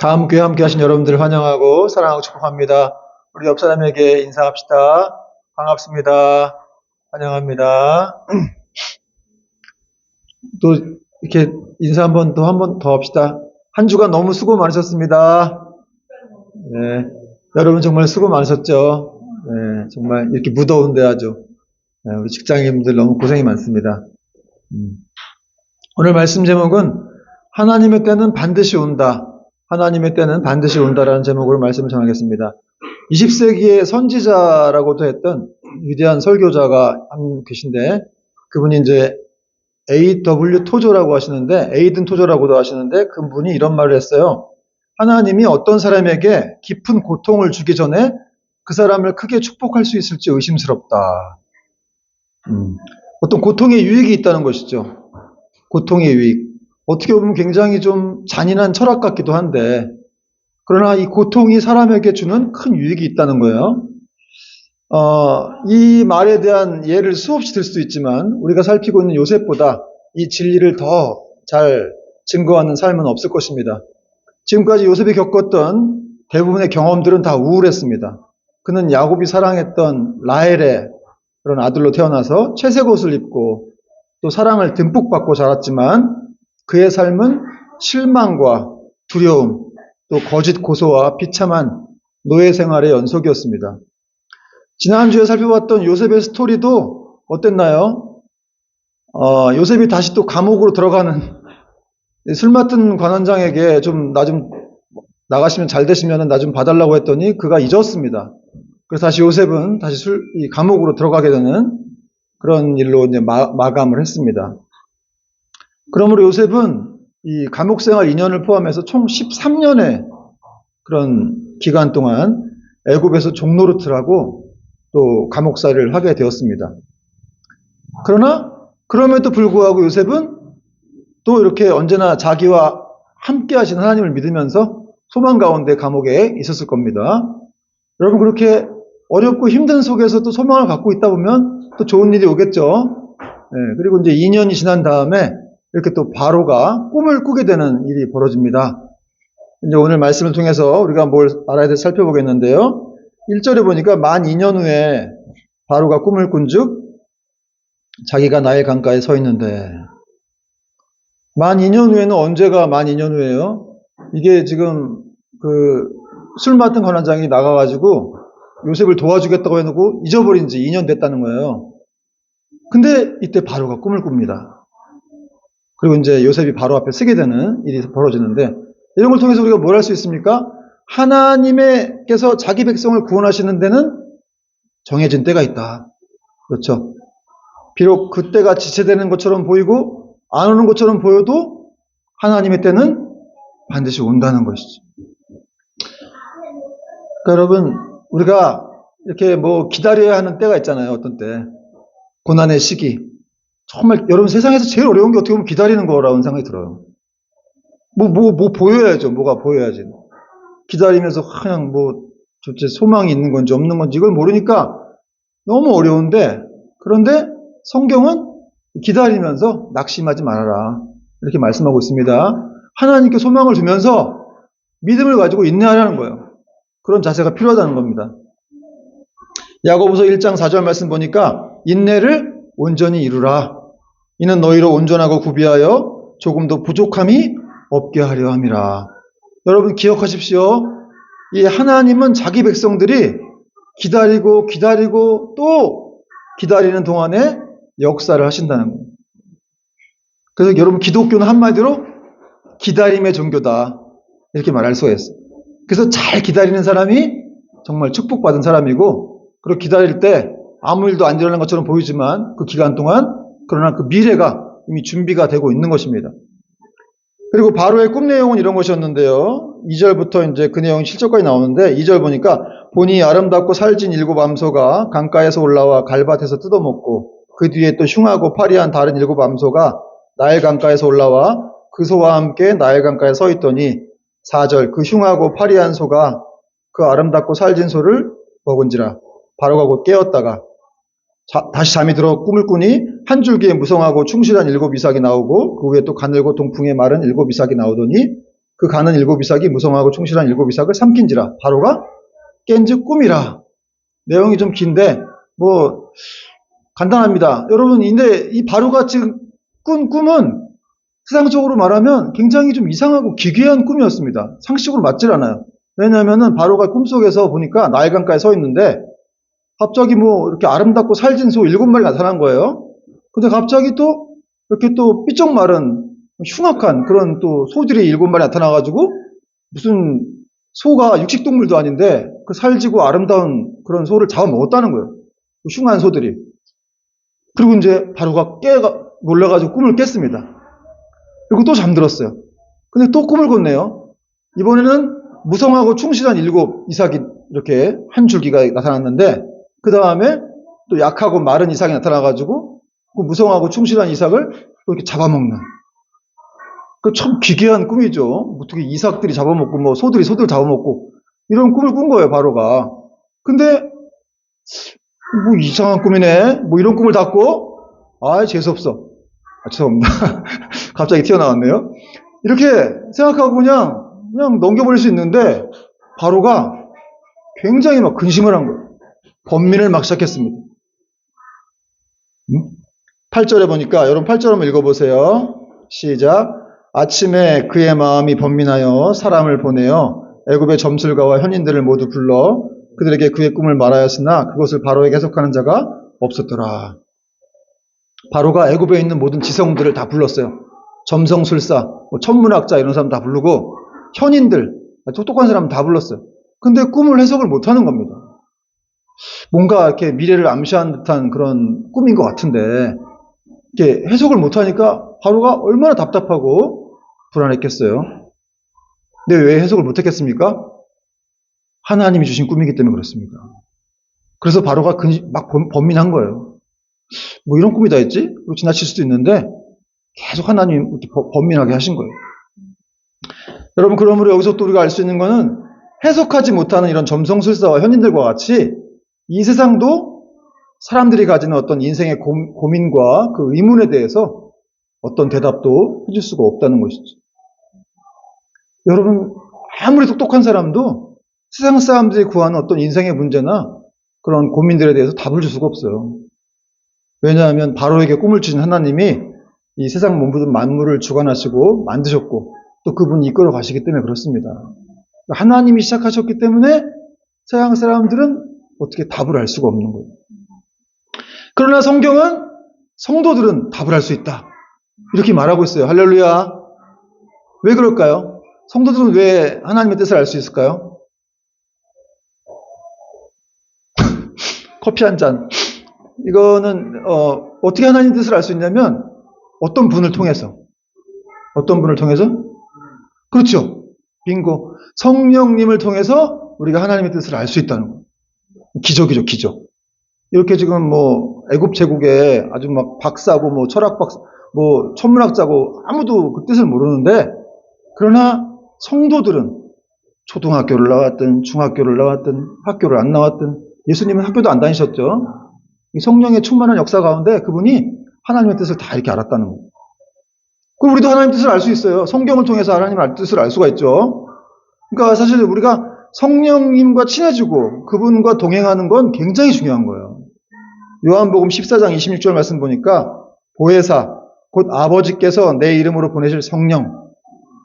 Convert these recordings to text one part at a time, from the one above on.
다음 교회 함께 하신 여러분들 환영하고 사랑하고 축복합니다. 우리 옆 사람에게 인사합시다. 반갑습니다. 환영합니다. 또 이렇게 인사 한 번 더 합시다. 한 주간 너무 수고 많으셨습니다. 네, 여러분 정말 수고 많으셨죠? 네, 정말 이렇게 무더운데 아주 우리 직장인분들 너무 고생이 많습니다. 오늘 말씀 제목은 하나님의 때는 반드시 온다. 하나님의 때는 반드시 온다라는 제목으로 말씀을 전하겠습니다. 20세기의 선지자라고도 했던 위대한 설교자가 한 분 계신데 그분이 이제 A.W. 토저라고 하시는데 에이든 토저라고도 하시는데 그분이 이런 말을 했어요. 하나님이 어떤 사람에게 깊은 고통을 주기 전에 그 사람을 크게 축복할 수 있을지 의심스럽다. 어떤 고통의 유익이 있다는 것이죠. 고통의 유익. 어떻게 보면 굉장히 좀 잔인한 철학 같기도 한데 그러나 이 고통이 사람에게 주는 큰 유익이 있다는 거예요. 이 말에 대한 예를 수없이 들 수도 있지만 우리가 살피고 있는 요셉보다 이 진리를 더 잘 증거하는 삶은 없을 것입니다. 지금까지 요셉이 겪었던 대부분의 경험들은 다 우울했습니다. 그는 야곱이 사랑했던 라헬의 그런 아들로 태어나서 채색 옷을 입고 또 사랑을 듬뿍 받고 자랐지만 그의 삶은 실망과 두려움, 또 거짓 고소와 비참한 노예 생활의 연속이었습니다. 지난주에 살펴봤던 요셉의 스토리도 어땠나요? 요셉이 다시 또 감옥으로 들어가는 술 맡은 관원장에게 나 좀 나가시면 잘 되시면 나 좀 봐달라고 했더니 그가 잊었습니다. 그래서 다시 요셉은 다시 이 감옥으로 들어가게 되는 그런 일로 이제 마감을 했습니다. 그러므로 요셉은 이 감옥 생활 2년을 포함해서 총 13년의 그런 기간 동안 애굽에서 종노릇을 또 감옥살이를 하게 되었습니다. 그러나 그럼에도 불구하고 요셉은 또 이렇게 언제나 자기와 함께 하신 하나님을 믿으면서 소망 가운데 감옥에 있었을 겁니다. 여러분 그렇게 어렵고 힘든 속에서 또 소망을 갖고 있다 보면 또 좋은 일이 오겠죠. 그리고 이제 2년이 지난 다음에 이렇게 또 바로가 꿈을 꾸게 되는 일이 벌어집니다. 이제 오늘 말씀을 통해서 우리가 뭘 알아야 돼 살펴보겠는데요. 1절에 보니까 만 2년 후에 바로가 꿈을 꾼즉 자기가 나일 강가에 서 있는데 만 2년 후에는 언제가 만 2년 후예요? 이게 지금 술 맡은 관원장이 나가가지고 요셉을 도와주겠다고 해놓고 잊어버린 지 2년 됐다는 거예요. 근데 이때 바로가 꿈을 꿉니다. 그리고 이제 요셉이 바로 앞에 서게 되는 일이 벌어지는데 이런 걸 통해서 우리가 뭘 할 수 있습니까? 하나님께서 자기 백성을 구원하시는 데는 정해진 때가 있다. 그렇죠. 비록 그때가 지체되는 것처럼 보이고 안 오는 것처럼 보여도 하나님의 때는 반드시 온다는 것이죠. 그러니까 여러분 우리가 이렇게 기다려야 하는 때가 있잖아요. 어떤 때 고난의 시기. 정말 여러분 세상에서 제일 어려운 게 어떻게 보면 기다리는 거라는 생각이 들어요. 보여야죠. 뭐가 보여야지. 기다리면서 그냥 도대체 소망이 있는 건지 없는 건지 이걸 모르니까 너무 어려운데 그런데 성경은 기다리면서 낙심하지 말아라. 이렇게 말씀하고 있습니다. 하나님께 소망을 두면서 믿음을 가지고 인내하라는 거예요. 그런 자세가 필요하다는 겁니다. 야고보서 1장 4절 말씀 보니까 인내를 온전히 이루라. 이는 너희로 온전하고 구비하여 조금도 부족함이 없게 하려 함이라. 여러분 기억하십시오. 이 하나님은 자기 백성들이 기다리고 또 기다리는 동안에 역사를 하신다는 거예요. 그래서 여러분 기독교는 한마디로 기다림의 종교다. 이렇게 말할 수가 있어요. 그래서 잘 기다리는 사람이 정말 축복받은 사람이고 그리고 기다릴 때 아무 일도 안 일어난 것처럼 보이지만 그 기간 동안 그러나 그 미래가 이미 준비가 되고 있는 것입니다. 그리고 바로의 꿈 내용은 이런 것이었는데요. 2절부터 이제 그 내용이 7절까지 나오는데 2절 보니까 보니 아름답고 살진 7 암소가 강가에서 올라와 갈밭에서 뜯어먹고 그 뒤에 또 흉하고 파리한 다른 7 암소가 나일 강가에서 올라와 그 소와 함께 나일 강가에 서 있더니 4절 그 흉하고 파리한 소가 그 아름답고 살진 소를 먹은지라 바로가 곧 깨었다가 다시 잠이 들어 꿈을 꾸니 한 줄기에 무성하고 충실한 7 이삭이 나오고 그 위에 또 가늘고 동풍에 마른 7 이삭이 나오더니 그 가는 일곱 이삭이 무성하고 충실한 일곱 이삭을 삼킨지라. 바로가 깬즉 꿈이라. 내용이 좀 긴데 뭐 간단합니다. 여러분, 근데 이 바로가 지금 꾼 꿈은 세상적으로 말하면 굉장히 좀 이상하고 기괴한 꿈이었습니다. 상식적으로 맞질 않아요. 왜냐하면은 바로가 꿈속에서 보니까 나일강가에 서 있는데 갑자기 뭐 이렇게 아름답고 살진 소 7마리 나타난 거예요. 근데 갑자기 또 이렇게 또 삐쩍 마른 흉악한 그런 또 소들이 7마리 나타나가지고 무슨 소가 육식동물도 아닌데 그 살지고 아름다운 그런 소를 잡아먹었다는 거예요. 그 흉한 소들이. 그리고 이제 바로가 놀라가지고 꿈을 깼습니다. 그리고 또 잠들었어요. 근데 또 꿈을 꿨네요. 이번에는 무성하고 충실한 7 이삭이 이렇게 한 줄기가 나타났는데 그 다음에 또 약하고 마른 이삭이 나타나가지고 그 무성하고 충실한 이삭을 또 이렇게 잡아먹는. 그 참 기괴한 꿈이죠. 어떻게 이삭들이 잡아먹고 뭐 소들을 잡아먹고 이런 꿈을 꾼 거예요, 바로가. 근데 뭐 이상한 꿈이네. 뭐 이런 꿈을 다 꿔? 아, 재수없어. 죄송합니다. 갑자기 튀어나왔네요. 이렇게 생각하고 그냥 넘겨버릴 수 있는데 바로가 굉장히 막 근심을 한 거예요. 번민을 막 시작했습니다. 8절에 보니까 여러분 8절 한번 읽어보세요. 시작. 아침에 그의 마음이 번민하여 사람을 보내어 애굽의 점술가와 현인들을 모두 불러 그들에게 그의 꿈을 말하였으나 그것을 바로에게 해석하는 자가 없었더라. 바로가 애굽에 있는 모든 지성들을 다 불렀어요. 점성술사, 천문학자 이런 사람 다 부르고 현인들, 똑똑한 사람 다 불렀어요. 근데 꿈을 해석을 못하는 겁니다. 뭔가 이렇게 미래를 암시한 듯한 그런 꿈인 것 같은데 이렇게 해석을 못하니까 바로가 얼마나 답답하고 불안했겠어요. 근데 왜 해석을 못했겠습니까? 하나님이 주신 꿈이기 때문에 그렇습니다. 그래서 바로가 막 번민한 거예요. 뭐 이런 꿈이 다 있지? 지나칠 수도 있는데 계속 하나님 이렇게 번민하게 하신 거예요. 여러분, 그러므로 여기서 또 우리가 알 수 있는 거는 해석하지 못하는 이런 점성술사와 현인들과 같이 이 세상도 사람들이 가지는 어떤 인생의 고민과 그 의문에 대해서 어떤 대답도 해줄 수가 없다는 것이죠. 여러분, 아무리 똑똑한 사람도 세상 사람들이 구하는 어떤 인생의 문제나 그런 고민들에 대해서 답을 줄 수가 없어요. 왜냐하면 바로에게 꿈을 주신 하나님이 이 세상 모든 만물을 주관하시고 만드셨고 또 그분이 이끌어 가시기 때문에 그렇습니다. 하나님이 시작하셨기 때문에 세상 사람들은 어떻게 답을 알 수가 없는 거예요. 그러나 성경은 성도들은 답을 할 수 있다. 이렇게 말하고 있어요. 할렐루야. 왜 그럴까요? 성도들은 왜 하나님의 뜻을 알 수 있을까요? 커피 한 잔. 이거는 어떻게 하나님의 뜻을 알 수 있냐면 어떤 분을 통해서. 어떤 분을 통해서? 그렇죠. 빙고. 성령님을 통해서 우리가 하나님의 뜻을 알 수 있다는 거예요. 기적이죠, 기적. 이렇게 지금 뭐 애굽 제국에 아주 막 박사고 뭐 철학 박사, 뭐 천문학자고 아무도 그 뜻을 모르는데 그러나 성도들은 초등학교를 나왔든 중학교를 나왔든 학교를 안 나왔든 예수님은 학교도 안 다니셨죠. 이 성령의 충만한 역사 가운데 그분이 하나님의 뜻을 다 이렇게 알았다는 거예요. 그럼 우리도 하나님의 뜻을 알 수 있어요. 성경을 통해서 하나님의 뜻을 알 수가 있죠. 그러니까 사실 우리가 성령님과 친해지고 그분과 동행하는 건 굉장히 중요한 거예요. 요한복음 14장 26절 말씀 보니까 보혜사 곧 아버지께서 내 이름으로 보내실 성령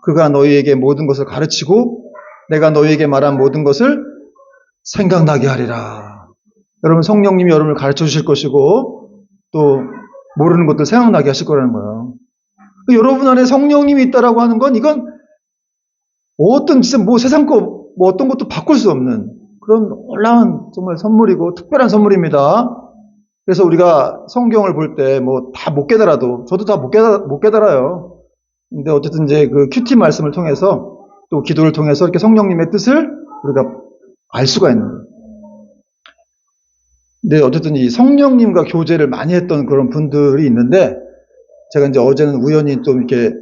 그가 너희에게 모든 것을 가르치고 내가 너희에게 말한 모든 것을 생각나게 하리라. 여러분, 성령님이 여러분을 가르쳐 주실 것이고 또 모르는 것들 생각나게 하실 거라는 거예요. 여러분 안에 성령님이 있다라고 하는 건 이건 어떤 진짜 뭐 세상 거 뭐 어떤 것도 바꿀 수 없는 그런 놀라운 정말 선물이고 특별한 선물입니다. 그래서 우리가 성경을 볼 때 뭐 다 못 깨달아도 저도 다 못 깨달아요. 근데 어쨌든 이제 그 큐티 말씀을 통해서 또 기도를 통해서 이렇게 성령님의 뜻을 우리가 알 수가 있는 거예요. 근데 어쨌든 이 성령님과 교제를 많이 했던 그런 분들이 있는데 제가 이제 어제는 우연히 또 이렇게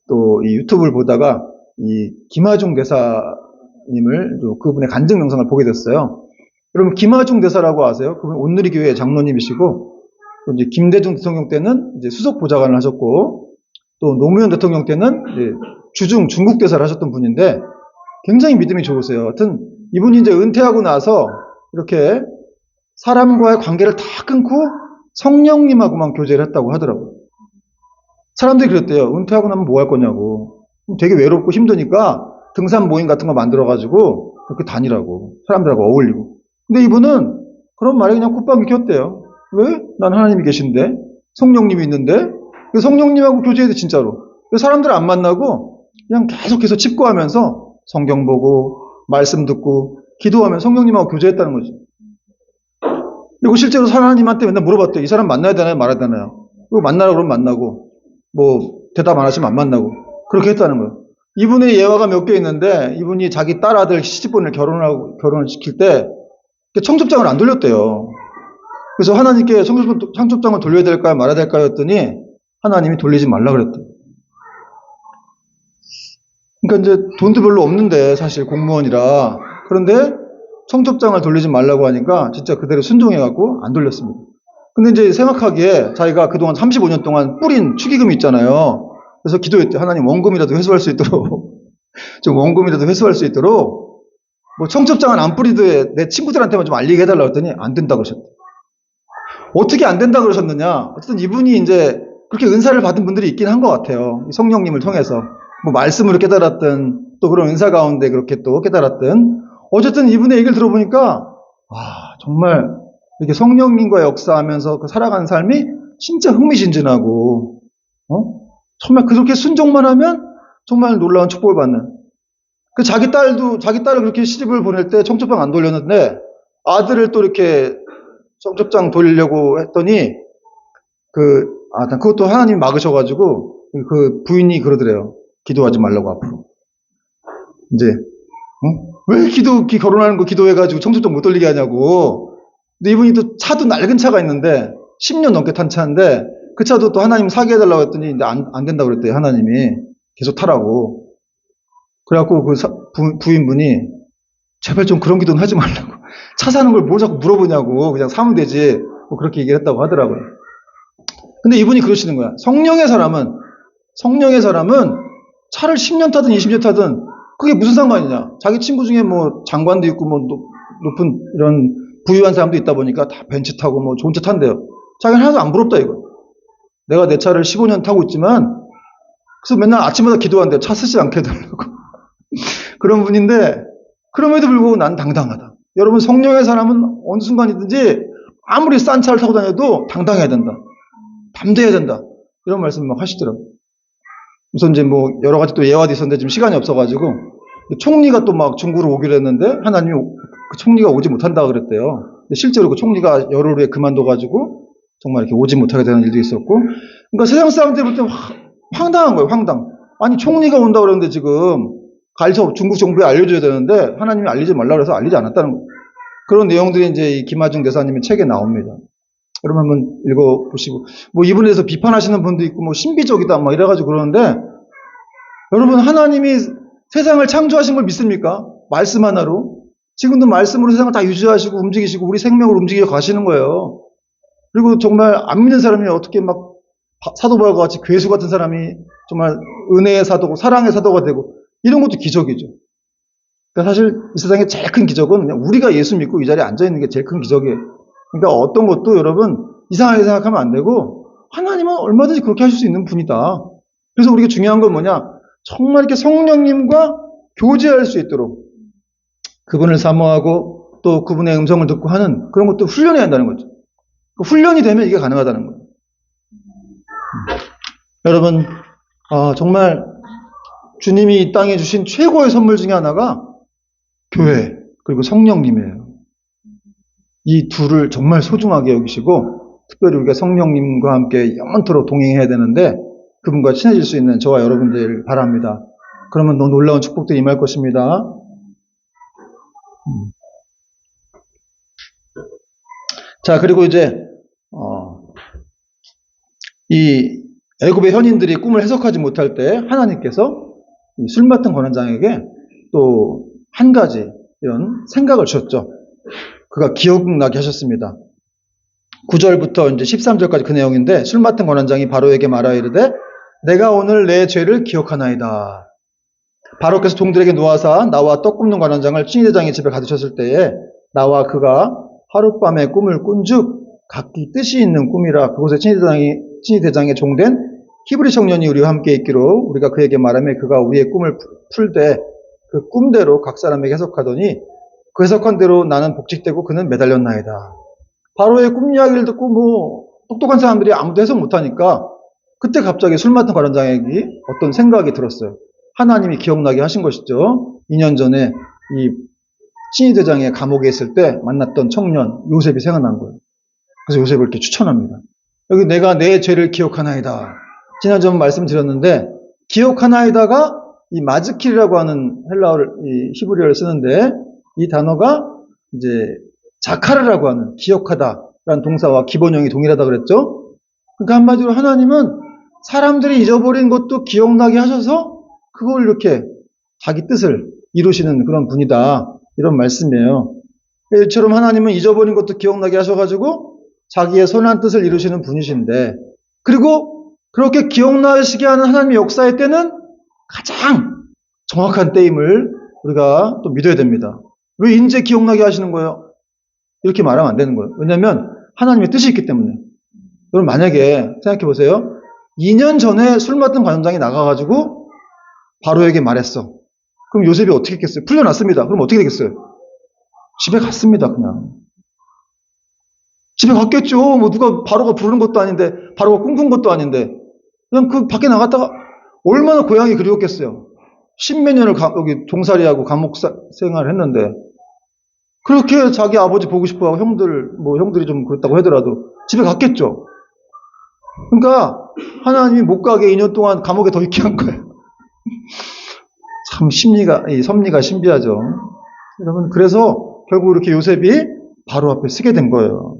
또 이 유튜브를 보다가 이 김하중 대사님을 또 그분의 간증 영상을 보게 됐어요. 여러분, 김하중 대사라고 아세요? 그분 온누리교회 장로님이시고 또 이제 김대중 대통령 때는 이제 수석 보좌관을 하셨고 또 노무현 대통령 때는 이제 주중 중국 대사를 하셨던 분인데 굉장히 믿음이 좋으세요. 하여튼 이분이 이제 은퇴하고 나서 이렇게 사람과의 관계를 다 끊고 성령님하고만 교제를 했다고 하더라고요. 사람들이 그랬대요. 은퇴하고 나면 뭐 할 거냐고. 되게 외롭고 힘드니까 등산 모임 같은 거 만들어가지고 그렇게 다니라고. 사람들하고 어울리고. 근데 이분은 그런 말에 그냥 콧방귀 켰대요. 왜? 난 하나님이 계신데? 성령님이 있는데? 성령님하고 교제해야 돼, 진짜로. 사람들 안 만나고 그냥 계속해서 칩거하면서 성경 보고 말씀 듣고 기도하면 성령님하고 교제했다는 거지. 그리고 실제로 하나님한테 맨날 물어봤대요. 이 사람 만나야 되나요? 말아야 되나요? 그리고 만나라고 그러면 만나고 뭐 대답 안 하시면 안 만나고 그렇게 했다는 거예요. 이분의 예화가 몇 개 있는데 이분이 자기 딸 아들 시집보낼 결혼을 시킬 때 청첩장을 안 돌렸대요. 그래서 하나님께 청첩장을 돌려야 될까요? 말아야 될까요? 했더니 하나님이 돌리지 말라 그랬대요. 그러니까 이제 돈도 별로 없는데 사실 공무원이라. 그런데 청첩장을 돌리지 말라고 하니까 진짜 그대로 순종해갖고 안 돌렸습니다. 근데 이제 생각하기에 자기가 그동안 35년 동안 뿌린 축의금이 있잖아요. 그래서 기도했대. 하나님 원금이라도 회수할 수 있도록 좀 원금이라도 회수할 수 있도록 뭐 청첩장은 안 뿌리되 내 친구들한테만 좀 알리게 해달라고 했더니 안 된다 그러셨대. 어떻게 안 된다 그러셨느냐? 어쨌든 이분이 이제 그렇게 은사를 받은 분들이 있긴 한 것 같아요. 성령님을 통해서. 뭐 말씀으로 깨달았든 또 그런 은사 가운데 그렇게 또 깨달았든 어쨌든 이분의 얘기를 들어보니까 정말 이렇게 성령님과 역사하면서 그 살아가는 삶이 진짜 흥미진진하고 정말 그렇게 순종만 하면 정말 놀라운 축복을 받는. 그 자기 딸을 그렇게 시집을 보낼 때 청첩장 안 돌렸는데 아들을 또 이렇게 청첩장 돌리려고 했더니 그것도 하나님이 막으셔가지고 그 부인이 그러더래요. 기도하지 말라고 앞으로. 이제 왜 결혼하는 거 기도해가지고 청첩장 못 돌리게 하냐고. 근데 이분이 또 차도 낡은 차가 있는데 10년 넘게 탄 차인데 그 차도 또 하나님 사게 해달라고 했더니 이제 안 된다고 그랬대요. 하나님이 계속 타라고. 그래갖고 그 부인분이 제발 좀 그런 기도는 하지 말라고. 차 사는 걸 뭘 자꾸 물어보냐고. 그냥 사면 되지. 뭐 그렇게 얘기를 했다고 하더라고요. 근데 이분이 그러시는 거야. 성령의 사람은 차를 10년 타든 20년 타든 그게 무슨 상관이냐. 자기 친구 중에 뭐 장관도 있고 뭐 높은 이런 부유한 사람도 있다 보니까 다 벤츠 타고 뭐 좋은 차 탄대요. 자기는 하나도 안 부럽다 이거. 내가 내 차를 15년 타고 있지만 그래서 맨날 아침마다 기도한대. 차 쓰지 않게 해달라고. 그런 분인데 그럼에도 불구하고 난 당당하다. 여러분 성령의 사람은 어느 순간이든지 아무리 싼 차를 타고 다녀도 당당해야 된다. 담대해야 된다. 이런 말씀을 막 하시더라고요. 우선 이제 뭐 여러 가지 또 예화도 있었는데 지금 시간이 없어가지고 총리가 또 막 중국으로 오기로 했는데 하나님이 그 총리가 오지 못한다고 그랬대요. 근데 실제로 그 총리가 열흘 후에 그만둬가지고 정말 이렇게 오지 못하게 되는 일도 있었고. 그러니까 세상 사람들이 볼 때 황당한 거예요. 황당. 아니 총리가 온다고 그러는데 지금 가서 중국 정부에 알려줘야 되는데 하나님이 알리지 말라 그래서 알리지 않았다는 거예요. 그런 내용들이 이제 이 김하중 대사님의 책에 나옵니다. 여러분 한번 읽어보시고 뭐 이분에 대해서 비판하시는 분도 있고 뭐 신비적이다 막 이래가지고 그러는데 여러분 하나님이 세상을 창조하신 걸 믿습니까? 말씀 하나로. 지금도 말씀으로 세상을 다 유지하시고 움직이시고 우리 생명을 움직여 가시는 거예요. 그리고 정말 안 믿는 사람이 어떻게 막 사도 바울과 같이 괴수 같은 사람이 정말 은혜의 사도고 사랑의 사도가 되고 이런 것도 기적이죠. 그러니까 사실 이 세상의 제일 큰 기적은 그냥 우리가 예수 믿고 이 자리에 앉아있는 게 제일 큰 기적이에요. 그러니까 어떤 것도 여러분 이상하게 생각하면 안 되고 하나님은 얼마든지 그렇게 하실 수 있는 분이다. 그래서 우리가 중요한 건 뭐냐? 정말 이렇게 성령님과 교제할 수 있도록 그분을 사모하고 또 그분의 음성을 듣고 하는 그런 것도 훈련해야 한다는 거죠. 훈련이 되면 이게 가능하다는 거예요. 여러분 정말 주님이 이 땅에 주신 최고의 선물 중에 하나가 교회 그리고 성령님이에요. 이 둘을 정말 소중하게 여기시고 특별히 우리가 성령님과 함께 영원토록 동행해야 되는데 그분과 친해질 수 있는 저와 여러분들 바랍니다. 그러면 너 놀라운 축복들이 임할 것입니다. 자, 그리고 이제 이 애굽의 현인들이 꿈을 해석하지 못할 때 하나님께서 이 술 맡은 권한장에게 또 한 가지 이런 생각을 주셨죠. 그가 기억나게 하셨습니다. 9절부터 이제 13절까지 그 내용인데 술 맡은 권한장이 바로에게 말하여 이르되 내가 오늘 내 죄를 기억하나이다. 바로께서 종들에게 놓아사 나와 떡 굽는 관원장을 칭의대장의 집에 가두셨을 때에 나와 그가 하룻밤에 꿈을 꾼즉 각기 뜻이 있는 꿈이라 그곳에 칭의대장의 종된 히브리 청년이 우리와 함께 있기로 우리가 그에게 말하며 그가 우리의 꿈을 풀되 그 꿈대로 각 사람에게 해석하더니 그 해석한 대로 나는 복직되고 그는 매달렸나이다. 바로의 꿈 이야기를 듣고 뭐 똑똑한 사람들이 아무도 해석 못하니까 그때 갑자기 술 맡은 관원장에게 어떤 생각이 들었어요. 하나님이 기억나게 하신 것이죠. 2년 전에 이 칭의대장의 감옥에 있을 때 만났던 청년 요셉이 생각난 거예요. 그래서 요셉을 이렇게 추천합니다. 여기 내가 내 죄를 기억하나이다. 지난주에 말씀드렸는데 기억하나이다가 이 마즈킬이라고 하는 헬라어를 이 히브리어를 쓰는데 이 단어가 이제 자카르라고 하는 기억하다라는 동사와 기본형이 동일하다 그랬죠. 그러니까 한마디로 하나님은 사람들이 잊어버린 것도 기억나게 하셔서 그걸 이렇게 자기 뜻을 이루시는 그런 분이다. 이런 말씀이에요. 이처럼 하나님은 잊어버린 것도 기억나게 하셔가지고 자기의 선한 뜻을 이루시는 분이신데 그리고 그렇게 기억나시게 하는 하나님의 역사의 때는 가장 정확한 때임을 우리가 또 믿어야 됩니다. 왜 인제 기억나게 하시는 거예요? 이렇게 말하면 안 되는 거예요. 왜냐하면 하나님의 뜻이 있기 때문에. 여러분 만약에 생각해 보세요. 2년 전에 술 맡은 관원장이 나가가지고 바로에게 말했어. 그럼 요셉이 어떻게 했겠어요? 풀려났습니다. 그럼 어떻게 되겠어요? 집에 갔습니다. 그냥. 집에 갔겠죠. 뭐 누가 바로가 부르는 것도 아닌데 바로가 꿈꾼 것도 아닌데 그냥 그 밖에 나갔다가 얼마나 고향이 그리웠겠어요. 십몇 년을 여기 종살이하고 감옥 생활을 했는데 그렇게 자기 아버지 보고 싶어하고 형들이 좀 그렇다고 하더라도 집에 갔겠죠. 그러니까 하나님이 못 가게 2년 동안 감옥에 더 있게 한 거예요. 참 이 섭리가 신비하죠. 여러분 그래서 결국 이렇게 요셉이 바로 앞에 서게 된 거예요.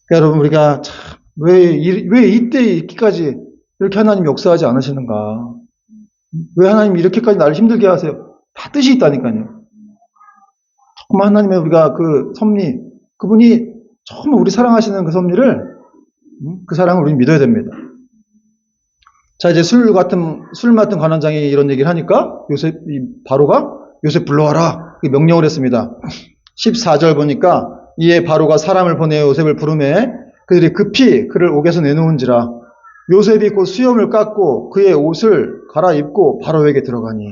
그러니까 여러분 우리가 참 왜 이때 있기까지 이렇게 하나님이 역사하지 않으시는가? 왜 하나님이 이렇게까지 나를 힘들게 하세요? 다 뜻이 있다니까요. 정말 하나님의 우리가 그 섭리, 그분이 정말 우리 사랑하시는 그 섭리를 그 사랑을 우리 믿어야 됩니다. 자 이제 술 맡은 관원장이 이런 얘기를 하니까 바로가 요셉 불러와라 명령을 했습니다. 14절 보니까 이에 바로가 사람을 보내어 요셉을 부르매 그들이 급히 그를 옥에서 내놓은지라 요셉이 곧 수염을 깎고 그의 옷을 갈아입고 바로에게 들어가니.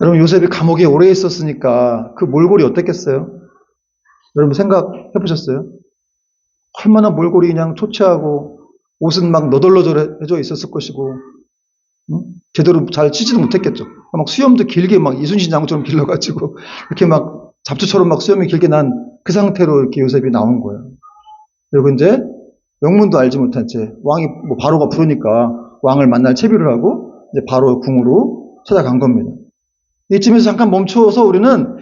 여러분 요셉이 감옥에 오래 있었으니까 그 몰골이 어땠겠어요? 여러분 생각해 보셨어요? 얼마나 몰골이 그냥 초췌하고 옷은 막 너덜너덜해져 있었을 것이고 제대로 잘 치지도 못했겠죠. 막 수염도 길게 막 이순신 장군처럼 길러가지고 이렇게 막 잡초처럼 막 수염이 길게 난 그 상태로 이렇게 요셉이 나온 거예요. 그리고 이제 영문도 알지 못한 채 왕이 뭐 바로가 부르니까 왕을 만날 채비를 하고 이제 바로 궁으로 찾아간 겁니다. 이쯤에서 잠깐 멈춰서 우리는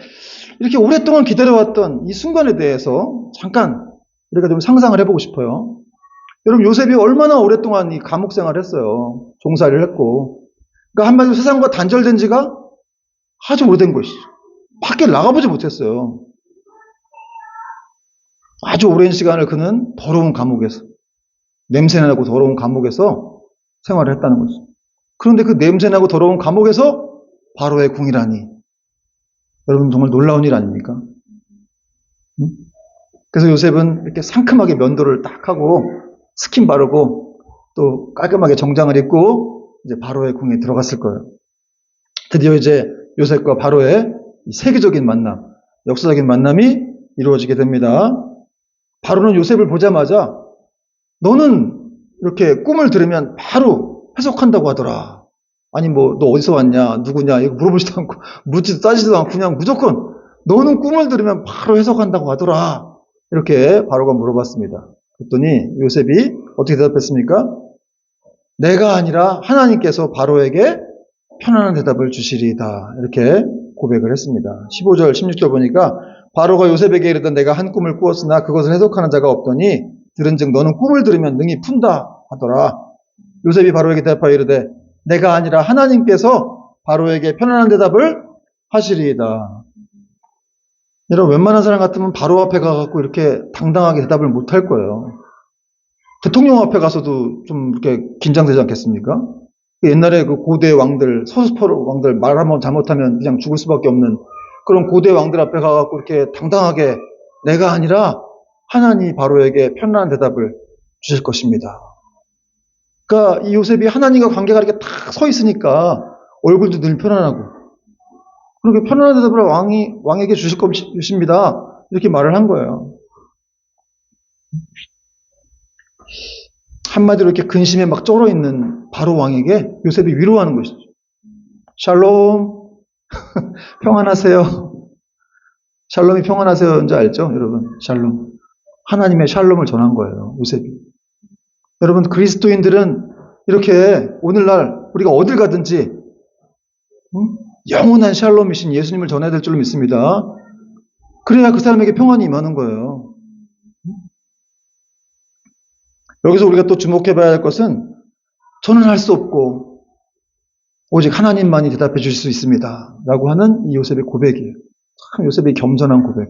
이렇게 오랫동안 기다려왔던 이 순간에 대해서 잠깐 우리가 좀 상상을 해보고 싶어요. 여러분 요셉이 얼마나 오랫동안 이 감옥 생활을 했어요. 종살이를 했고. 그러니까 한마디로 세상과 단절된 지가 아주 오래된 것이죠. 밖에 나가보지 못했어요. 아주 오랜 시간을 그는 더러운 감옥에서 냄새나고 더러운 감옥에서 생활을 했다는 거죠. 그런데 그 냄새나고 더러운 감옥에서 바로의 궁이라니. 여러분 정말 놀라운 일 아닙니까? 그래서 요셉은 이렇게 상큼하게 면도를 딱 하고 스킨 바르고 또 깔끔하게 정장을 입고 이제 바로의 궁에 들어갔을 거예요. 드디어 이제 요셉과 바로의 세계적인 만남, 역사적인 만남이 이루어지게 됩니다. 바로는 요셉을 보자마자 너는 이렇게 꿈을 들으면 바로 해석한다고 하더라. 아니 뭐 너 어디서 왔냐, 누구냐 이거 물어보지도 않고 묻지도 따지지도 않고 그냥 무조건 너는 꿈을 들으면 바로 해석한다고 하더라. 이렇게 바로가 물어봤습니다. 그랬더니 요셉이 어떻게 대답했습니까? 내가 아니라 하나님께서 바로에게 편안한 대답을 주시리이다. 이렇게 고백을 했습니다. 15절, 16절 보니까 바로가 요셉에게 이르던 내가 한 꿈을 꾸었으나 그것을 해석하는 자가 없더니 들은즉 너는 꿈을 들으면 능히 푼다 하더라. 요셉이 바로에게 대답하여 이르되 내가 아니라 하나님께서 바로에게 편안한 대답을 하시리이다. 여러분 웬만한 사람 같으면 바로 앞에 가갖고 이렇게 당당하게 대답을 못할 거예요. 대통령 앞에 가서도 좀 이렇게 긴장되지 않겠습니까? 옛날에 그 고대 왕들, 서수포로 왕들 말 한번 잘못하면 그냥 죽을 수밖에 없는 그런 고대 왕들 앞에 가갖고 이렇게 당당하게 내가 아니라 하나님이 바로에게 편안한 대답을 주실 것입니다. 그러니까 이 요셉이 하나님과 관계가 이렇게 딱 서 있으니까 얼굴도 늘 편안하고 그렇게 편안한 대답을 왕에게 주실 것입니다. 이렇게 말을 한 거예요. 한마디로 이렇게 근심에 막 쩔어 있는 바로 왕에게 요셉이 위로하는 것이죠. 샬롬, 평안하세요. 샬롬이 평안하세요인지 알죠, 여러분? 샬롬. 하나님의 샬롬을 전한 거예요, 요셉이. 여러분, 그리스도인들은 이렇게 오늘날 우리가 어딜 가든지 영원한 샬롬이신 예수님을 전해야 될 줄로 믿습니다. 그래야 그 사람에게 평안이 임하는 거예요. 여기서 우리가 또 주목해 봐야 할 것은 저는 할 수 없고 오직 하나님만이 대답해 주실 수 있습니다. 라고 하는 이 요셉의 고백이에요. 참 요셉의 겸손한 고백.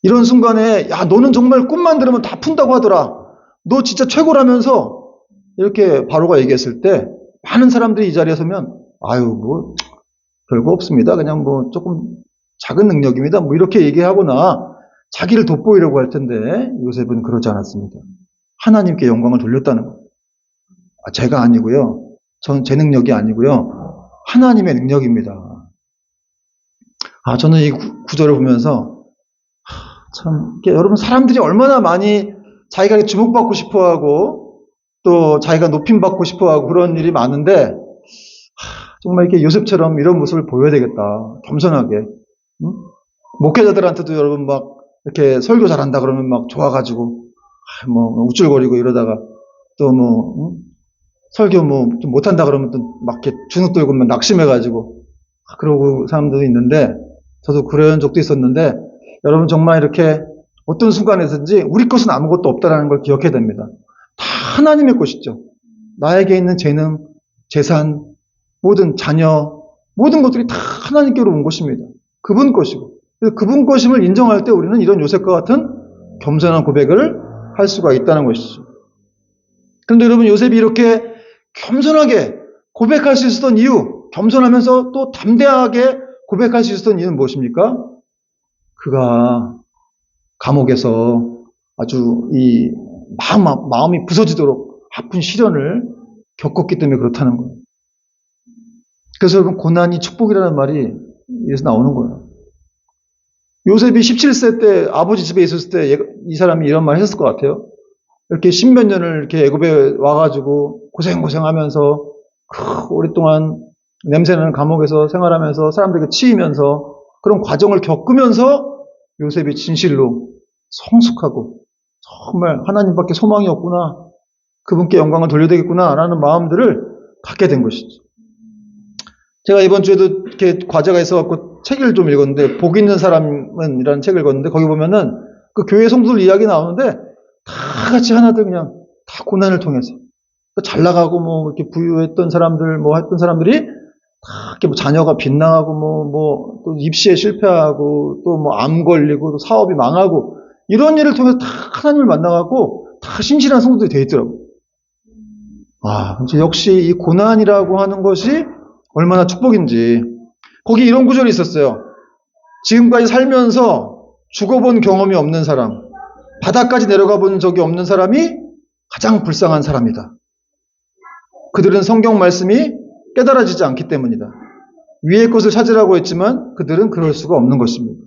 이런 순간에 야 너는 정말 꿈만 들으면 다 푼다고 하더라. 너 진짜 최고라면서 이렇게 바로가 얘기했을 때 많은 사람들이 이 자리에 서면 아유 뭐 별거 없습니다. 그냥 뭐 조금 작은 능력입니다. 뭐 이렇게 얘기하거나 자기를 돋보이려고 할 텐데 요셉은 그러지 않았습니다. 하나님께 영광을 돌렸다는 거예요. 제가 아니고요. 저는 제 능력이 아니고요. 하나님의 능력입니다. 저는 이 구절을 보면서 참 여러분 사람들이 얼마나 많이 자기가 주목받고 싶어하고 또 자기가 높임받고 싶어하고 그런 일이 많은데 정말 이렇게 요셉처럼 이런 모습을 보여야 되겠다. 겸손하게. 응? 목회자들한테도 여러분 막 이렇게 설교 잘한다 그러면 막 좋아가지고 뭐 우쭐거리고 이러다가 또 뭐 설교 뭐 좀 못한다 그러면 또 막 이렇게 주눅 들고 막 낙심해가지고 그러고 사람들도 있는데 저도 그런 적도 있었는데 여러분 정말 이렇게 어떤 순간에든지 우리 것은 아무것도 없다라는 걸 기억해야 됩니다. 다 하나님의 것이죠. 나에게 있는 재능, 재산, 모든 자녀, 모든 것들이 다 하나님께로 온 것입니다. 그분 것이고 그분 것임을 인정할 때 우리는 이런 요셉과 같은 겸손한 고백을 할 수가 있다는 것이죠. 그런데 여러분 요셉이 이렇게 겸손하게 고백할 수 있었던 이유, 겸손하면서 또 담대하게 고백할 수 있었던 이유는 무엇입니까? 그가 감옥에서 아주 이 마음이 부서지도록 아픈 시련을 겪었기 때문에 그렇다는 거예요. 그래서 여러분 고난이 축복이라는 말이 여기서 나오는 거예요. 요셉이 17세 때 아버지 집에 있었을 때 이 사람이 이런 말 했을 것 같아요. 이렇게 십몇 년을 이렇게 애굽에 와가지고 고생하면서 오랫동안 냄새나는 감옥에서 생활하면서 사람들에게 치이면서 그런 과정을 겪으면서 요셉이 진실로 성숙하고 정말 하나님밖에 소망이 없구나. 그분께 영광을 돌려야 되겠구나. 라는 마음들을 갖게 된 것이죠. 제가 이번 주에도 이렇게 과제가 있어갖고 책을 좀 읽었는데, 복 있는 사람은 이라는 책을 읽었는데, 거기 보면은 그 교회 성도들 이야기 나오는데, 다 같이 하나들 그냥 다 고난을 통해서. 잘 나가고 뭐 이렇게 부유했던 사람들, 뭐 했던 사람들이 다 이렇게 뭐 자녀가 빗나가고 또 입시에 실패하고 또 뭐 암 걸리고 또 사업이 망하고 이런 일을 통해서 다 하나님을 만나갖고 다 신실한 성도들이 돼 있더라고요. 역시 이 고난이라고 하는 것이 얼마나 축복인지. 거기 이런 구절이 있었어요. 지금까지 살면서 죽어본 경험이 없는 사람, 바다까지 내려가 본 적이 없는 사람이 가장 불쌍한 사람이다. 그들은 성경 말씀이 깨달아지지 않기 때문이다. 위의 것을 찾으라고 했지만 그들은 그럴 수가 없는 것입니다.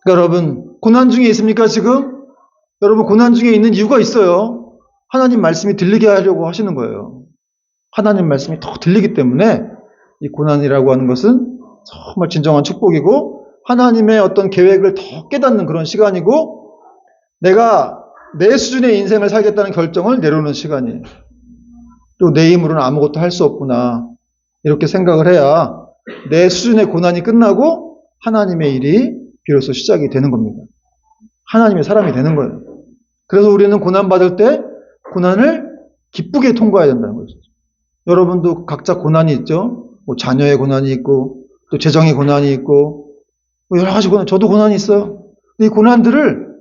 그러니까 여러분, 고난 중에 있습니까 지금? 여러분 고난 중에 있는 이유가 있어요. 하나님 말씀이 들리게 하려고 하시는 거예요. 하나님 말씀이 더 들리기 때문에 이 고난이라고 하는 것은 정말 진정한 축복이고 하나님의 어떤 계획을 더 깨닫는 그런 시간이고 내가 내 수준의 인생을 살겠다는 결정을 내려놓는 시간이에요. 또 내 힘으로는 아무것도 할 수 없구나 이렇게 생각을 해야 내 수준의 고난이 끝나고 하나님의 일이 비로소 시작이 되는 겁니다. 하나님의 사람이 되는 거예요. 그래서 우리는 고난받을 때 고난을 기쁘게 통과해야 된다는 거죠. 여러분도 각자 고난이 있죠. 뭐 자녀의 고난이 있고 또 재정의 고난이 있고 뭐 여러 가지 고난, 저도 고난이 있어요. 이 고난들을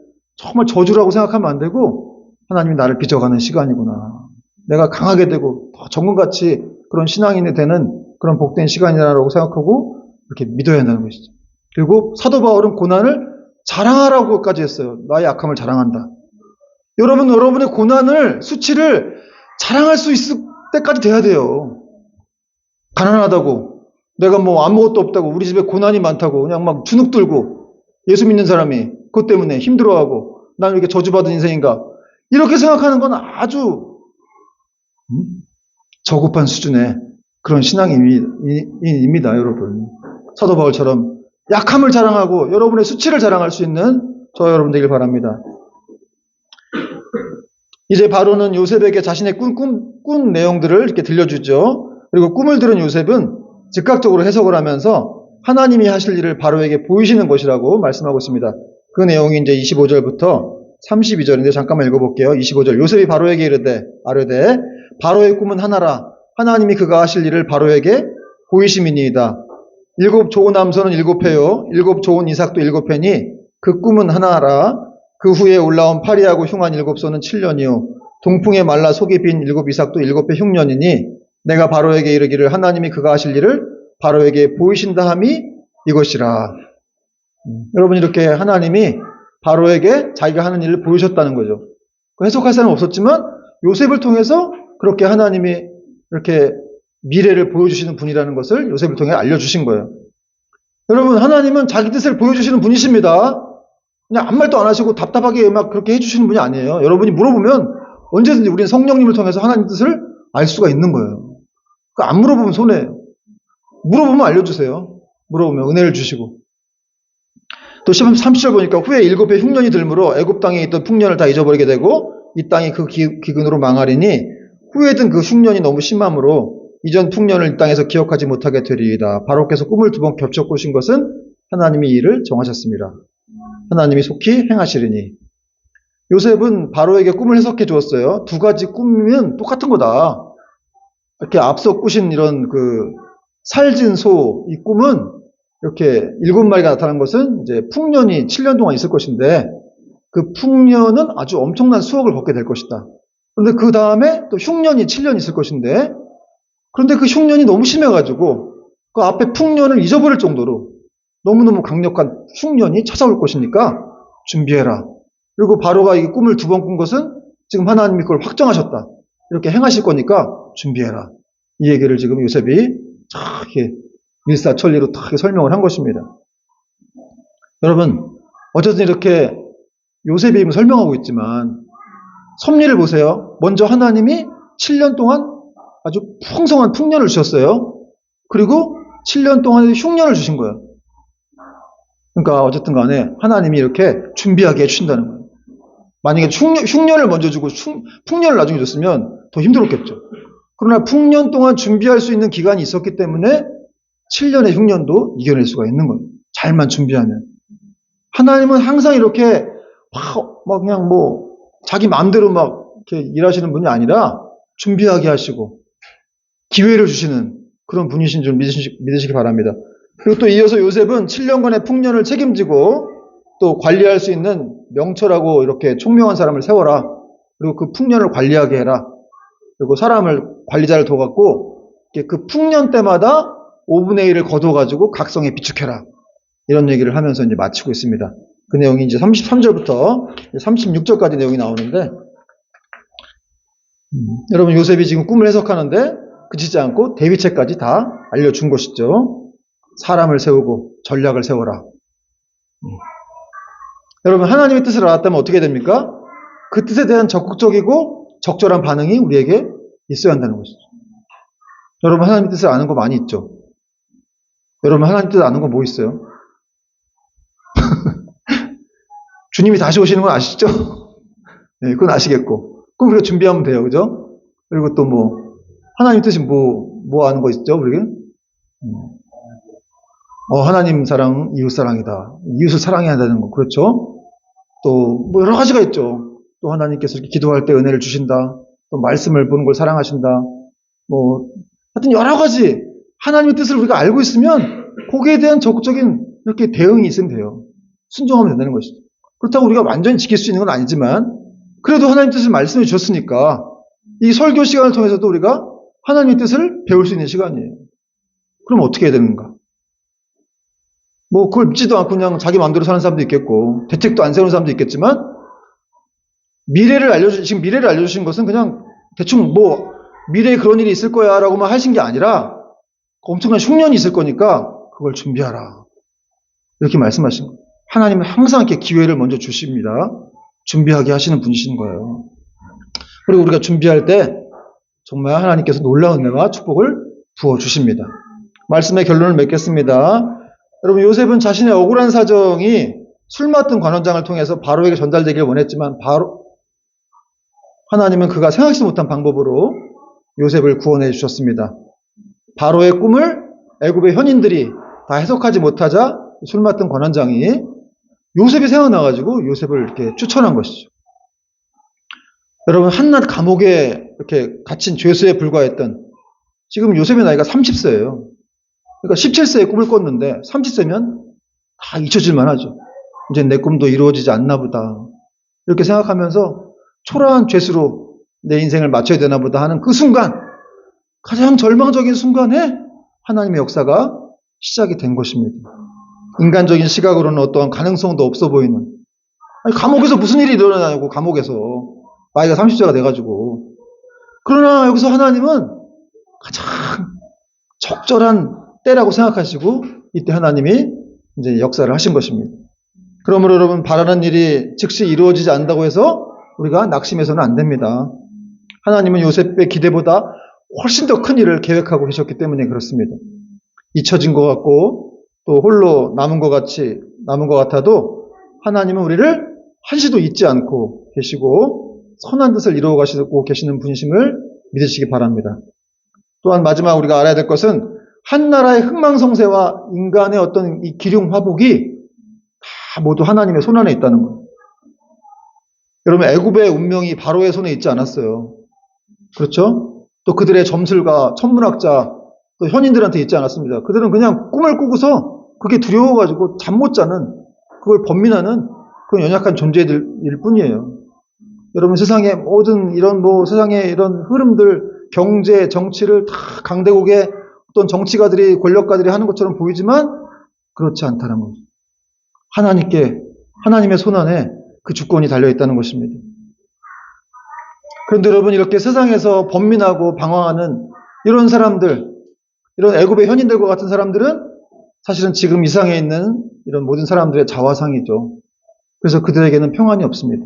정말 저주라고 생각하면 안 되고 하나님이 나를 빚어가는 시간이구나. 내가 강하게 되고 더 정금같이 그런 신앙인이 되는 그런 복된 시간이라고 생각하고 이렇게 믿어야 한다는 것이죠. 그리고 사도 바울은 고난을 자랑하라고까지 했어요. 나의 약함을 자랑한다. 여러분의 고난을, 수치를 자랑할 수 있을 때까지 돼야 돼요. 가난하다고, 내가 뭐 아무것도 없다고, 우리 집에 고난이 많다고, 그냥 막 주눅 들고, 예수 믿는 사람이 그것 때문에 힘들어하고, 나는 이렇게 저주받은 인생인가? 이렇게 생각하는 건 아주 저급한 수준의 그런 신앙입니다, 여러분. 사도 바울처럼 약함을 자랑하고 여러분의 수치를 자랑할 수 있는 저와 여러분 되길 바랍니다. 이제 바로는 요셉에게 자신의 꾼 내용들을 이렇게 들려주죠. 그리고 꿈을 들은 요셉은 즉각적으로 해석을 하면서 하나님이 하실 일을 바로에게 보이시는 것이라고 말씀하고 있습니다. 그 내용이 이제 25절부터 32절인데 잠깐만 읽어볼게요. 25절. 요셉이 바로에게 아뢰되 바로의 꿈은 하나라. 하나님이 그가 하실 일을 바로에게 보이심이니이다. 7 좋은 암소는 7회요. 7 좋은 이삭도 7회니 그 꿈은 하나라. 그 후에 올라온 파리하고 흉한 7소는 7년이요. 동풍에 말라 속이 빈 7 이삭도 7회 흉년이니 내가 바로에게 이르기를 하나님이 그가 하실 일을 바로에게 보이신다 함이 이것이라. 여러분 이렇게 하나님이 바로에게 자기가 하는 일을 보이셨다는 거죠. 해석할 사람은 없었지만 요셉을 통해서 그렇게 하나님이 이렇게 미래를 보여주시는 분이라는 것을 요셉을 통해 알려주신 거예요. 여러분 하나님은 자기 뜻을 보여주시는 분이십니다. 그냥 아무 말도 안 하시고 답답하게 막 그렇게 해주시는 분이 아니에요. 여러분이 물어보면 언제든지 우리는 성령님을 통해서 하나님 뜻을 알 수가 있는 거예요. 그러니까 안 물어보면 손해예요. 물어보면 알려주세요. 물어보면 은혜를 주시고. 또 30절 보니까 후에 7회 흉년이 들므로 애굽 땅에 있던 풍년을 다 잊어버리게 되고 이 땅이 그 기근으로 망하리니 후에 든 그 흉년이 너무 심함으로 이전 풍년을 이 땅에서 기억하지 못하게 되리이다. 바로께서 꿈을 2번 겹쳐 꾸신 것은 하나님이 이 일을 정하셨습니다. 하나님이 속히 행하시리니. 요셉은 바로에게 꿈을 해석해 주었어요. 2가지 꿈이면 똑같은 거다. 이렇게 앞서 꾸신 이런 그 살진 소, 이 꿈은 이렇게 7마리가 나타난 것은 이제 풍년이 7년 동안 있을 것인데 그 풍년은 아주 엄청난 수억을 벗게 될 것이다. 그런데 그 다음에 또 흉년이 7년 있을 것인데 그런데 그 흉년이 너무 심해가지고 그 앞에 풍년을 잊어버릴 정도로 너무너무 강력한 흉년이 찾아올 것이니까 준비해라. 그리고 바로가 이 꿈을 2번 꾼 것은 지금 하나님이 그걸 확정하셨다. 이렇게 행하실 거니까 준비해라. 이 얘기를 지금 요셉이 이렇게 일사천리로 딱 설명을 한 것입니다. 여러분, 어쨌든 이렇게 요셉이 설명하고 있지만 섭리를 보세요. 먼저 하나님이 7년 동안 아주 풍성한 풍년을 주셨어요. 그리고 7년 동안 흉년을 주신 거예요. 그러니까 어쨌든 간에 하나님이 이렇게 준비하게 해주신다는 거예요. 만약에 흉년을 먼저 주고 풍년을 나중에 줬으면 더 힘들었겠죠. 그러나 풍년 동안 준비할 수 있는 기간이 있었기 때문에 7년의 흉년도 이겨낼 수가 있는 거예요. 잘만 준비하면. 하나님은 항상 이렇게 막 그냥 뭐 자기 마음대로 막 이렇게 일하시는 분이 아니라 준비하게 하시고 기회를 주시는 그런 분이신 줄 믿으시기 바랍니다. 그리고 또 이어서 요셉은 7년간의 풍년을 책임지고 또 관리할 수 있는 명철하고 이렇게 총명한 사람을 세워라. 그리고 그 풍년을 관리하게 해라. 그리고 사람을 관리자를 둬갖고 그 풍년 때마다 5분의 1을 거둬가지고 각성에 비축해라. 이런 얘기를 하면서 이제 마치고 있습니다. 그 내용이 이제 33절부터 36절까지 내용이 나오는데, 여러분 요셉이 지금 꿈을 해석하는데 그치지 않고 대비책까지 다 알려준 것이죠. 사람을 세우고 전략을 세워라. 여러분 하나님의 뜻을 알았다면 어떻게 됩니까? 그 뜻에 대한 적극적이고 적절한 반응이 우리에게 있어야 한다는 것이죠. 여러분 하나님의 뜻을 아는 거 많이 있죠? 여러분 하나님 뜻 아는 거 뭐 있어요? 주님이 다시 오시는 건 아시죠? 네, 그건 아시겠고. 그럼 우리가 준비하면 돼요. 그죠? 그리고 또 뭐, 하나님 뜻이 뭐 아는 거 있죠? 우리가? 하나님 사랑, 이웃 사랑이다. 이웃을 사랑해야 되는 거. 그렇죠? 또, 뭐 여러 가지가 있죠. 또 하나님께서 이렇게 기도할 때 은혜를 주신다. 또 말씀을 보는 걸 사랑하신다. 뭐, 하여튼 여러 가지 하나님의 뜻을 우리가 알고 있으면 거기에 대한 적극적인 이렇게 대응이 있으면 돼요. 순종하면 된다는 것이죠. 그렇다고 우리가 완전히 지킬 수 있는 건 아니지만 그래도 하나님 뜻을 말씀해 주셨으니까 이 설교 시간을 통해서도 우리가 하나님의 뜻을 배울 수 있는 시간이에요. 그럼 어떻게 해야 되는가? 뭐 그걸 믿지도 않고 그냥 자기 마음대로 사는 사람도 있겠고 대책도 안 세우는 사람도 있겠지만 지금 미래를 알려주신 것은 그냥 대충 뭐 미래에 그런 일이 있을 거야 라고만 하신 게 아니라 엄청난 흉년이 있을 거니까 그걸 준비하라. 이렇게 말씀하신 거예요. 하나님은 항상 이렇게 기회를 먼저 주십니다. 준비하게 하시는 분이신 거예요. 그리고 우리가 준비할 때 정말 하나님께서 놀라운 은혜와 축복을 부어주십니다. 말씀의 결론을 맺겠습니다. 여러분, 요셉은 자신의 억울한 사정이 술 맡은 관원장을 통해서 바로에게 전달되길 원했지만 하나님은 그가 생각지도 못한 방법으로 요셉을 구원해 주셨습니다. 바로의 꿈을 애굽의 현인들이 다 해석하지 못하자 술 맡은 관원장이 요셉이 생각나가지고 요셉을 이렇게 추천한 것이죠. 여러분, 한낱 감옥에 이렇게 갇힌 죄수에 불과했던 지금 요셉의 나이가 30세예요. 그러니까 17세에 꿈을 꿨는데 30세면 다 잊혀질만 하죠. 이제 내 꿈도 이루어지지 않나 보다. 이렇게 생각하면서 초라한 죄수로 내 인생을 마쳐야 되나 보다 하는 그 순간, 가장 절망적인 순간에 하나님의 역사가 시작이 된 것입니다. 인간적인 시각으로는 어떠한 가능성도 없어 보이는, 아니, 감옥에서 무슨 일이 일어나냐고, 감옥에서. 나이가 30세가 돼가지고. 그러나 여기서 하나님은 가장 적절한 때라고 생각하시고 이때 하나님이 이제 역사를 하신 것입니다. 그러므로 여러분, 바라는 일이 즉시 이루어지지 않는다고 해서 우리가 낙심해서는 안 됩니다. 하나님은 요셉의 기대보다 훨씬 더 큰 일을 계획하고 계셨기 때문에 그렇습니다. 잊혀진 것 같고 또 홀로 남은 것 같아도 하나님은 우리를 한시도 잊지 않고 계시고 선한 뜻을 이루어 가시고 계시는 분이심을 믿으시기 바랍니다. 또한 마지막 우리가 알아야 될 것은 한 나라의 흥망성쇠와 인간의 어떤 이 기륭화복이 다 모두 하나님의 손 안에 있다는 거예요. 여러분, 애굽의 운명이 바로의 손에 있지 않았어요. 그렇죠? 또 그들의 점술가, 천문학자, 또 현인들한테 있지 않았습니다. 그들은 그냥 꿈을 꾸고서 그게 두려워가지고 잠 못 자는, 그걸 번민하는 그런 연약한 존재들일 뿐이에요. 여러분, 세상의 모든 세상의 이런 흐름들, 경제, 정치를 다 강대국의 어떤 정치가들이, 권력가들이 하는 것처럼 보이지만 그렇지 않다는 거죠. 하나님의 손 안에 그 주권이 달려있다는 것입니다. 그런데 여러분, 이렇게 세상에서 번민하고 방황하는 이런 사람들, 이런 애굽의 현인들과 같은 사람들은 사실은 지금 이 세상에 있는 이런 모든 사람들의 자화상이죠. 그래서 그들에게는 평안이 없습니다.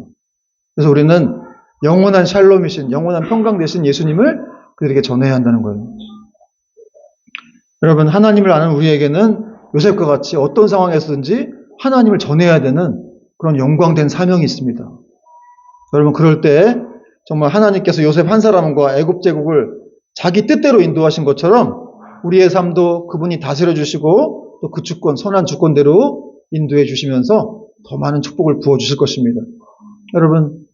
그래서 우리는 영원한 샬롬이신, 영원한 평강 되신 예수님을 그들에게 전해야 한다는 거예요. 여러분, 하나님을 아는 우리에게는 요셉과 같이 어떤 상황에서든지 하나님을 전해야 되는 그런 영광된 사명이 있습니다. 여러분, 그럴 때 정말 하나님께서 요셉 한 사람과 애굽 제국을 자기 뜻대로 인도하신 것처럼 우리의 삶도 그분이 다스려 주시고 또 그 주권, 선한 주권대로 인도해 주시면서 더 많은 축복을 부어 주실 것입니다. 여러분,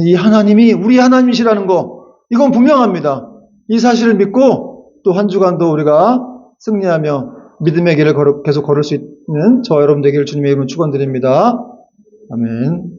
이 하나님이 우리 하나님이시라는 거, 이건 분명합니다. 이 사실을 믿고 또 한 주간도 우리가 승리하며 믿음의 길을 계속 걸을 수 있는 저와 여러분 되기를 주님의 이름으로 축원드립니다. 아멘.